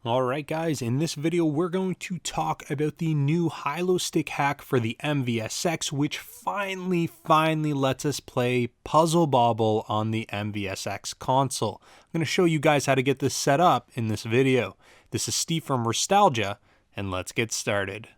Alright guys, in this video we're going to talk about the new HyloStick hack for the MVSX, which finally lets us play Puzzle Bobble on the MVSX console. I'm going to show you guys how to get this set up in this video. This is Steve from Restalgia, and let's get started.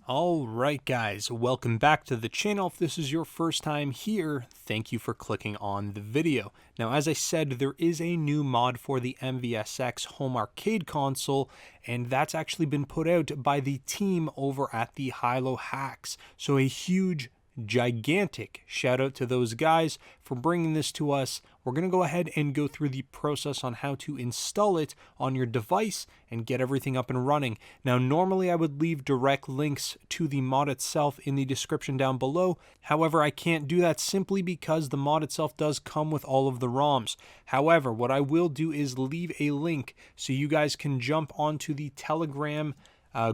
Alright guys, welcome back to the channel. If this is your first time here, thank you for clicking on the video. Now as I said, there is a new mod for the MVSX Home Arcade console, and that's actually been put out by the team over at the Hylo Hacks. So a huge, gigantic shout out to those guys for bringing this to us. We're going to go ahead and go through the process on how to install it on your device and get everything up and running. Now normally I would leave direct links to the mod itself in the description down below. However, I can't do that simply because the mod itself does come with all of the ROMs. However, what I will do is leave a link so you guys can jump onto the Telegram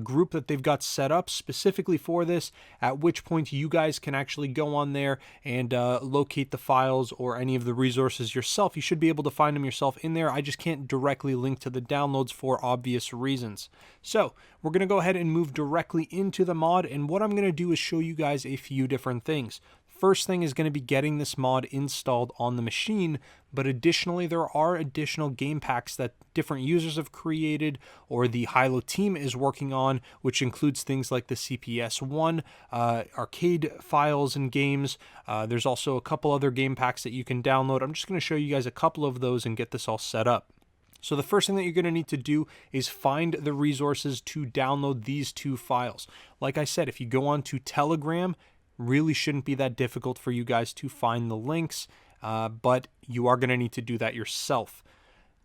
group that they've got set up specifically for this, at which point you guys can actually go on there and locate the files or any of the resources yourself. You should be able to find them yourself in there. I just can't directly link to the downloads for obvious reasons. So we're going to go ahead and move directly into the mod, and what I'm going to do is show you guys a few different things. First thing is going to be getting this mod installed on the machine, but additionally there are additional game packs that different users have created or the HyloTeam is working on, which includes things like the CPS1 arcade files and games. There's also a couple other game packs that you can download. I'm just going to show you guys a couple of those and get this all set up. So the first thing that you're going to need to do is find the resources to download these two files. Like I said, if you go on to Telegram, really shouldn't be that difficult for you guys to find the links, but you are going to need to do that yourself.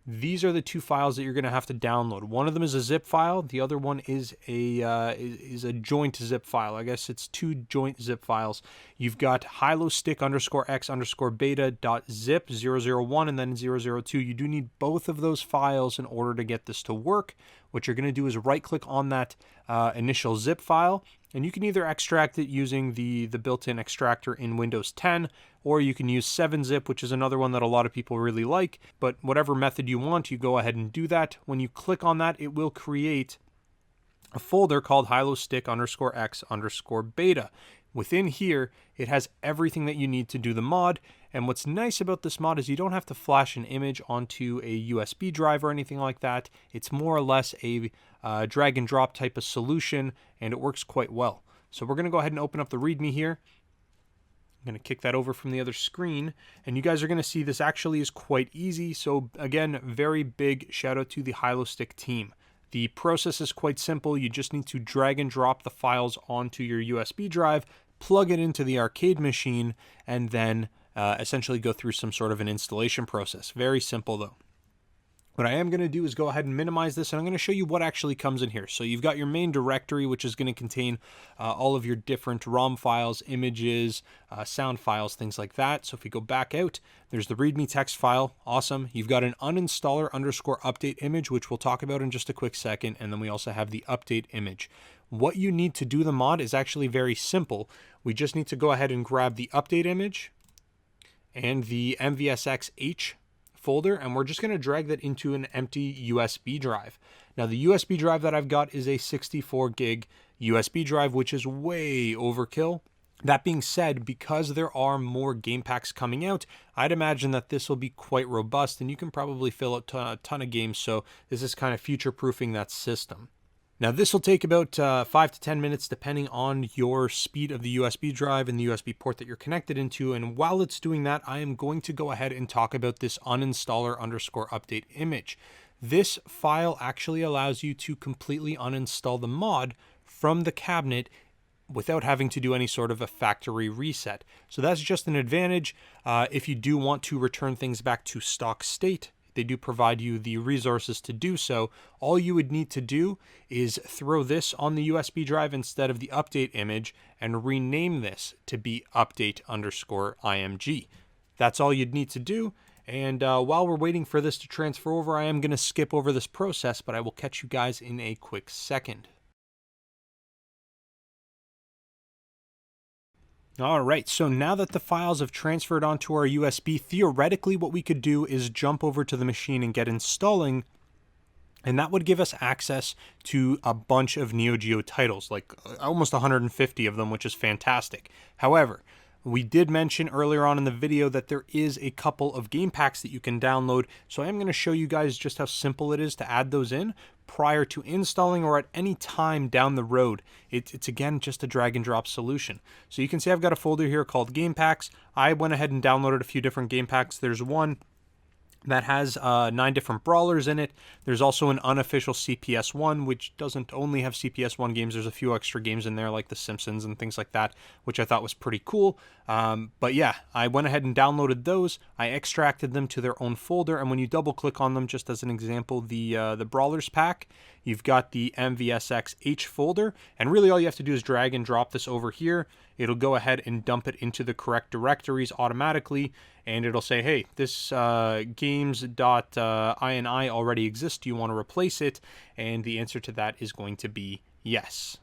These are the two files that you're going to have to download. One of them is a zip file. The other one is a joint zip file. I guess it's two joint zip files. You've got HyloStick _x_beta.zip 001 and then 002. You do need both of those files in order to get this to work. What you're going to do is right click on that initial zip file, and you can either extract it using the built-in extractor in Windows 10, or you can use 7-zip, which is another one that a lot of people really like. But whatever method you want, you go ahead and do that. When you click on that, it will create a folder called HyloStick _x_beta. Within here, it has everything that you need to do the mod. And what's nice about this mod is you don't have to flash an image onto a USB drive or anything like that. It's more or less a drag and drop type of solution, and it works quite well. So we're going to go ahead and open up the README here. I'm going to kick that over from the other screen, and you guys are going to see this actually is quite easy. So again, very big shout out to the HyloStick team. The process is quite simple. You just need to drag and drop the files onto your USB drive, plug it into the arcade machine, and then essentially go through some sort of an installation process. Very simple though. What I am going to do is go ahead and minimize this, and I'm going to show you what actually comes in here. So you've got your main directory, which is going to contain all of your different ROM files, images, sound files, things like that. So if you go back out, there's the README text file. Awesome. You've got an uninstaller _update image, which we'll talk about in just a quick second. And then we also have the update image. What you need to do the mod is actually very simple. We just need to go ahead and grab the update image and the MVSX folder, and we're just going to drag that into an empty USB drive. Now the USB drive that I've got is a 64 gig USB drive, which is way overkill. That being said, because there are more game packs coming out, I'd imagine that this will be quite robust, and you can probably fill out a ton of games, so this is kind of future-proofing that system. Now this will take about 5 to 10 minutes depending on your speed of the USB drive and the USB port that you're connected into, and while it's doing that, I am going to go ahead and talk about this uninstaller _update image. This file actually allows you to completely uninstall the mod from the cabinet without having to do any sort of a factory reset. So that's just an advantage if you do want to return things back to stock state. They do provide you the resources to do so. All you would need to do is throw this on the USB drive instead of the update image and rename this to be update _img. That's all you'd need to do. And while we're waiting for this to transfer over, I am going to skip over this process, but I will catch you guys in a quick second. All right, so now that the files have transferred onto our USB, theoretically what we could do is jump over to the machine and get installing, and that would give us access to a bunch of NeoGeo titles, like almost 150 of them, which is fantastic. However, we did mention earlier on in the video that there is a couple of game packs that you can download, so I am going to show you guys just how simple it is to add those in prior to installing or at any time down the road. It's again just a drag and drop solution. So you can see I've got a folder here called Game Packs. I went ahead and downloaded a few different game packs. There's one that has 9 different brawlers in it. There's also an unofficial CPS one, which doesn't only have CPS one games. There's a few extra games in there, like The Simpsons and things like that, which I thought was pretty cool. But yeah, I went ahead and downloaded those. I extracted them to their own folder, and when you double click on them, just as an example, the Brawlers pack, you've got the MVSX H folder, and really all you have to do is drag and drop this over here. It'll go ahead and dump it into the correct directories automatically, and it'll say, hey, this games.ini already exists. Do you want to replace it? And the answer to that is going to be yes.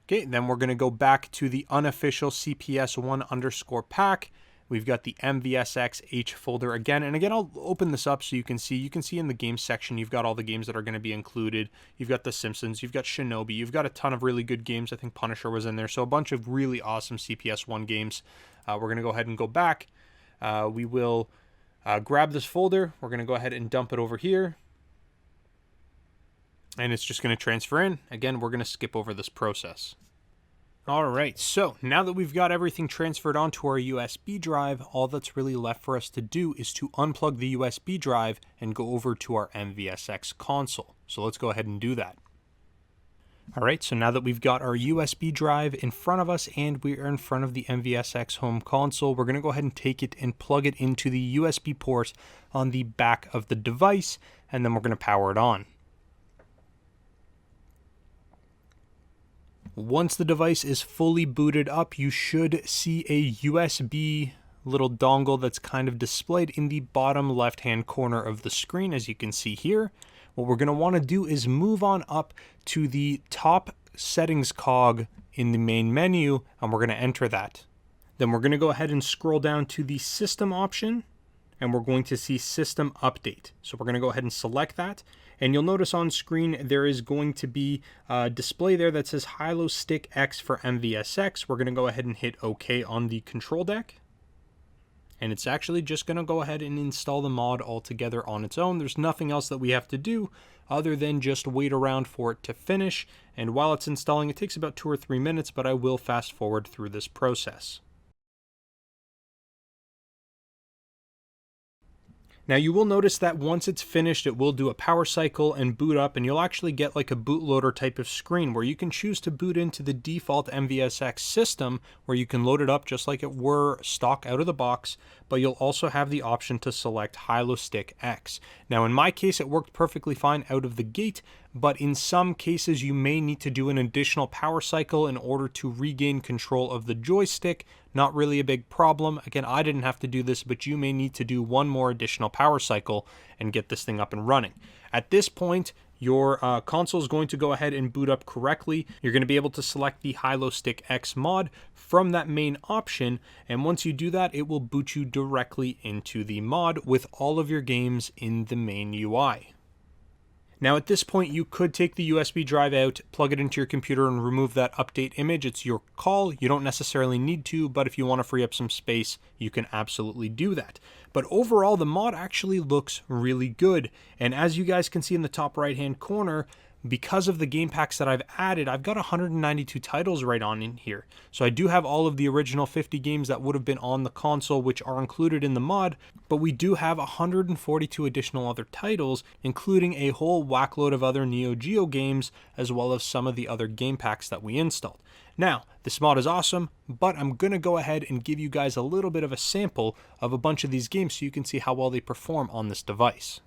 Okay, then we're going to go back to the unofficial CPS1_ pack. We've got the MVSX H folder again. And again, I'll open this up so you can see. You can see in the games section, you've got all the games that are going to be included. You've got The Simpsons, you've got Shinobi, you've got a ton of really good games. I think Punisher was in there. So a bunch of really awesome CPS1 games. We're going to go ahead and go back. We will grab this folder. We're going to go ahead and dump it over here. And it's just going to transfer in. Again, we're going to skip over this process. All right, so now that we've got everything transferred onto our USB drive, all that's really left for us to do is to unplug the USB drive and go over to our MVSX console. So let's go ahead and do that. All right, so now that we've got our USB drive in front of us and we are in front of the MVSX home console, we're going to go ahead and take it and plug it into the USB port on the back of the device, and then we're going to power it on. Once the device is fully booted up, you should see a USB little dongle that's kind of displayed in the bottom left-hand corner of the screen, as you can see here. What we're going to want to do is move on up to the top settings cog in the main menu, and we're going to enter that. Then we're going to go ahead and scroll down to the system option, and we're going to see system update. So we're going to go ahead and select that. And you'll notice on screen there is going to be a display there that says HyloStick X for MVSX. We're going to go ahead and hit OK on the control deck. And it's actually just going to go ahead and install the mod altogether on its own. There's nothing else that we have to do other than just wait around for it to finish. And while it's installing, it takes about 2 or 3 minutes, but I will fast forward through this process. Now you will notice that once it's finished, it will do a power cycle and boot up, and you'll actually get like a bootloader type of screen where you can choose to boot into the default MVSX system, where you can load it up just like it were stock out of the box, but you'll also have the option to select HyloStick X. Now in my case, it worked perfectly fine out of the gate, but in some cases you may need to do an additional power cycle in order to regain control of the joystick. Not really a big problem. Again, I didn't have to do this, but you may need to do one more additional power cycle and get this thing up and running. At this point, your console is going to go ahead and boot up correctly. You're going to be able to select the HyloStick X mod from that main option, and once you do that, it will boot you directly into the mod with all of your games in the main UI. Now at this point, you could take the USB drive out, plug it into your computer, and remove that update image. It's your call. You don't necessarily need to, but if you want to free up some space, you can absolutely do that. But overall, the mod actually looks really good. And as you guys can see in the top right-hand corner, because of the game packs that I've added, I've got 192 titles right on in here. So I do have all of the original 50 games that would have been on the console, which are included in the mod, but we do have 142 additional other titles, including a whole whackload of other NeoGeo games, as well as some of the other game packs that we installed. Now, this mod is awesome, but I'm going to go ahead and give you guys a little bit of a sample of a bunch of these games so you can see how well they perform on this device.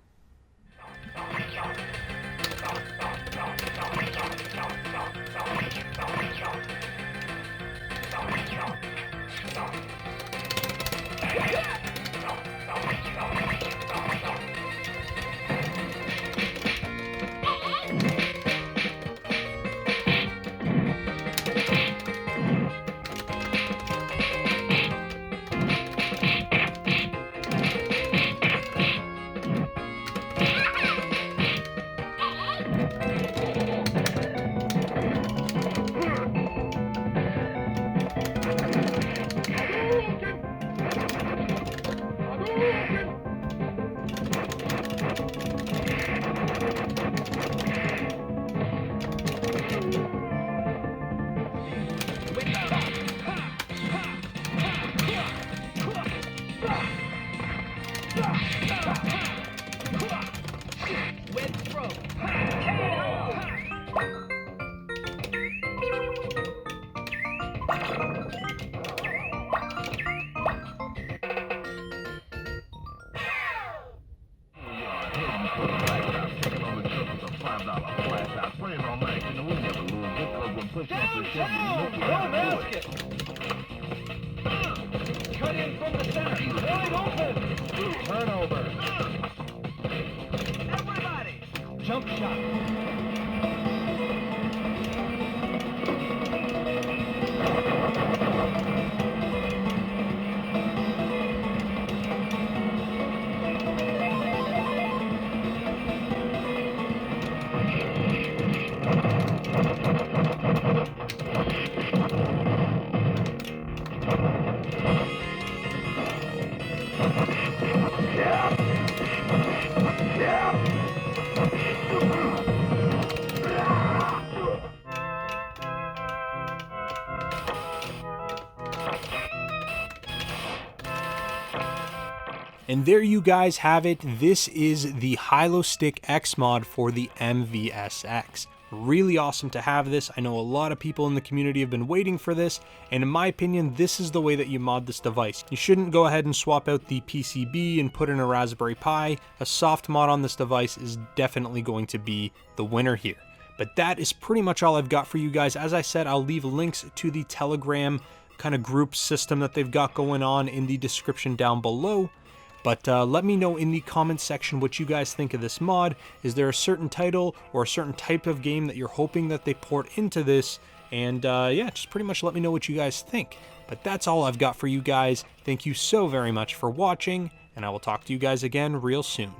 Cut in from the center. Wide open. Turnover. Everybody. Jump shot. And there you guys have it. This is the HyloStick X mod for the MVSX. Really awesome to have this. I know a lot of people in the community have been waiting for this, and in my opinion, this is the way that you mod this device. You shouldn't go ahead and swap out the PCB and put in a Raspberry Pi. A soft mod on this device is definitely going to be the winner here. But that is pretty much all I've got for you guys. As I said, I'll leave links to the Telegram kind of group system that they've got going on in the description down below. But let me know in the comments section what you guys think of this mod. Is there a certain title or a certain type of game that you're hoping that they port into this? And yeah, just pretty much let me know what you guys think. But that's all I've got for you guys. Thank you so very much for watching, and I will talk to you guys again real soon.